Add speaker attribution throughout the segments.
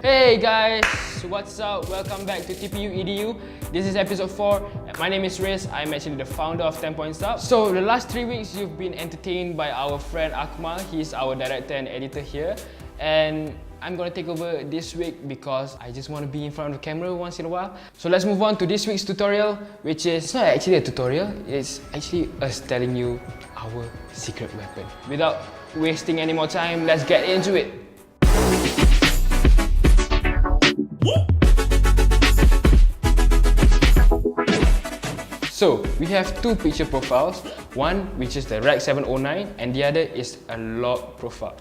Speaker 1: Hey guys, what's up? Welcome back to TPU EDU. This is episode 4. My name is Riz. I'm actually the founder of 10 Point Stop. So the last 3 weeks you've been entertained by our friend Akmal. He's our director and editor here. And I'm gonna take over this week because I just want to be in front of the camera once in a while. So let's move on to this week's tutorial, which is it's not actually a tutorial, it's actually us telling you our secret weapon. Without wasting any more time, let's get into it. So we have two picture profiles, one which is the Rec 709 and the other is a log profile.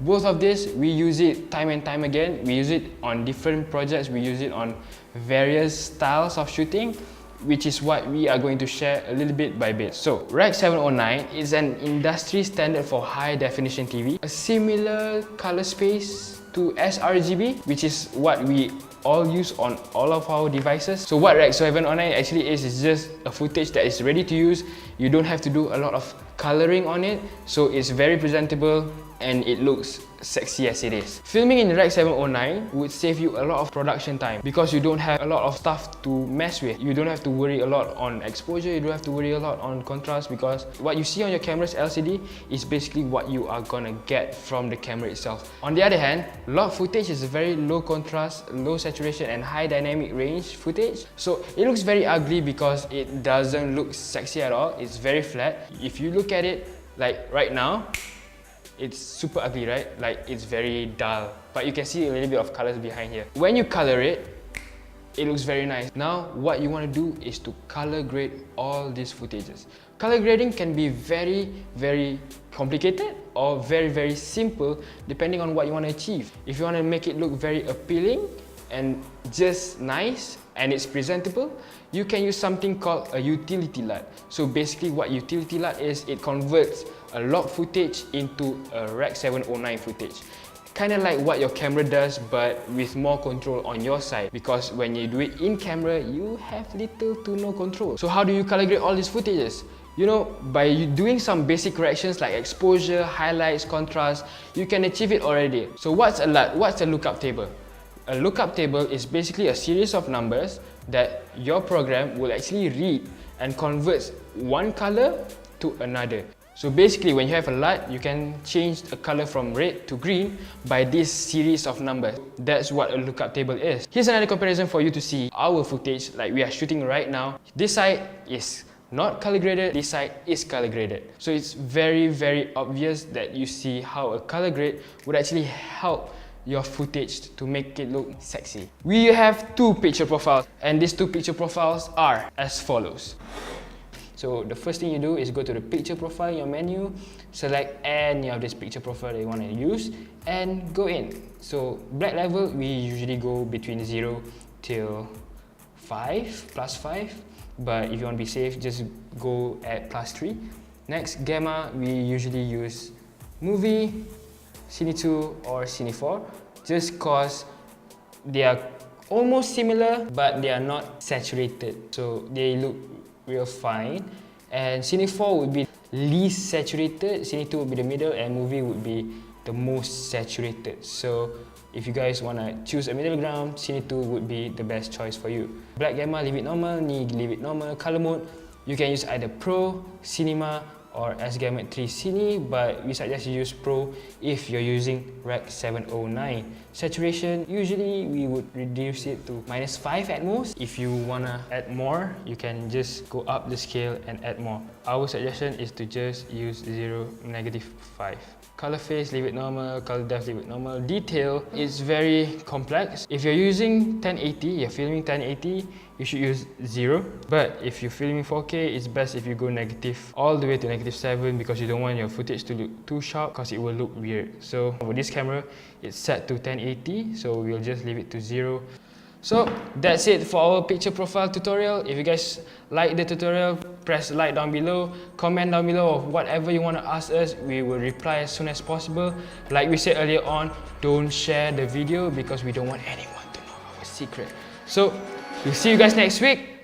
Speaker 1: Both of these, we use it time and time again. We use it on different projects, we use it on various styles of shooting, which is what we are going to share a little bit by bit. So, Rec 709 is an industry standard for high definition TV, a similar color space to sRGB, which is what we all use on all of our devices. So what Rec 709 actually is just a footage that is ready to use. You don't have to do a lot of coloring on it, so it's very presentable and it looks sexy as it is. Filming in Rec 709 would save you a lot of production time because you don't have a lot of stuff to mess with. You don't have to worry a lot on exposure, you don't have to worry a lot on contrast because what you see on your camera's LCD is basically what you are gonna get from the camera itself. On the other hand, log footage is a very low contrast, low saturation and high dynamic range footage. So it looks very ugly because it doesn't look sexy at all. It's very flat. If you look at it like right now, it's super ugly, right? Like it's very dull, but you can see a little bit of colors behind here. When you color it, it looks very nice. Now what you want to do is to color grade all these footages. Color grading can be very complicated or very simple depending on what you want to achieve. If you want to make it look very appealing and just nice and it's presentable, you can use something called a utility LUT. So basically what utility LUT is, it converts a log footage into a Rec 709 footage. Kind of like what your camera does, but with more control on your side, because when you do it in camera, you have little to no control. So how do you color grade all these footages? You know, by doing some basic corrections like exposure, highlights, contrast, you can achieve it already. So what's a LUT? What's a lookup table? A lookup table is basically a series of numbers that your program will actually read and converts one color to another. So basically when you have a LUT, you can change a color from red to green by this series of numbers. That's what a lookup table is. Here's another comparison for you to see our footage like we are shooting right now. This side is not color graded, this side is color graded. So it's very obvious that you see how a color grade would actually help your footage to make it look sexy. We have two picture profiles and these two picture profiles are as follows. So the first thing you do is go to the picture profile in your menu, select any of this picture profile that you want to use and go in. So black level, we usually go between 0 till 5, plus 5, but if you want to be safe, just go at plus 3. Next, gamma, we usually use movie, Shin Ni 2 or Shin Ni 4, just cause they are almost similar but they are not saturated, so they look real fine. And Shin Ni 4 would be least saturated, Shin Ni 2 would be the middle, and movie would be the most saturated. So if you guys want to choose a middle ground, Shin Ni 2 would be the best choice for you. Black gamma, leave it normal, Ni, leave it normal. Color mode, you can use either Pro, Cinema or S-Gamut 3 Cine, but we suggest you use Pro if you're using Rec 709. Saturation, usually we would reduce it to -5 at most. If you wanna add more, you can just go up the scale and add more. Our suggestion is to just use 0, -5. Color phase, leave it normal. Color depth, leave it normal. Detail is very complex. If you're using 1080, you're filming 1080, you should use 0. But if you're filming 4K, it's best if you go negative all the way to -7 because you don't want your footage to look too sharp because it will look weird. So for this camera, it's set to 1080, so we'll just leave it to 0. So that's it for our picture profile tutorial. If you guys like the tutorial, press like down below, comment down below of whatever you want to ask us. We will reply as soon as possible. Like we said earlier on, don't share the video because we don't want anyone to know our secret. So we'll see you guys next week.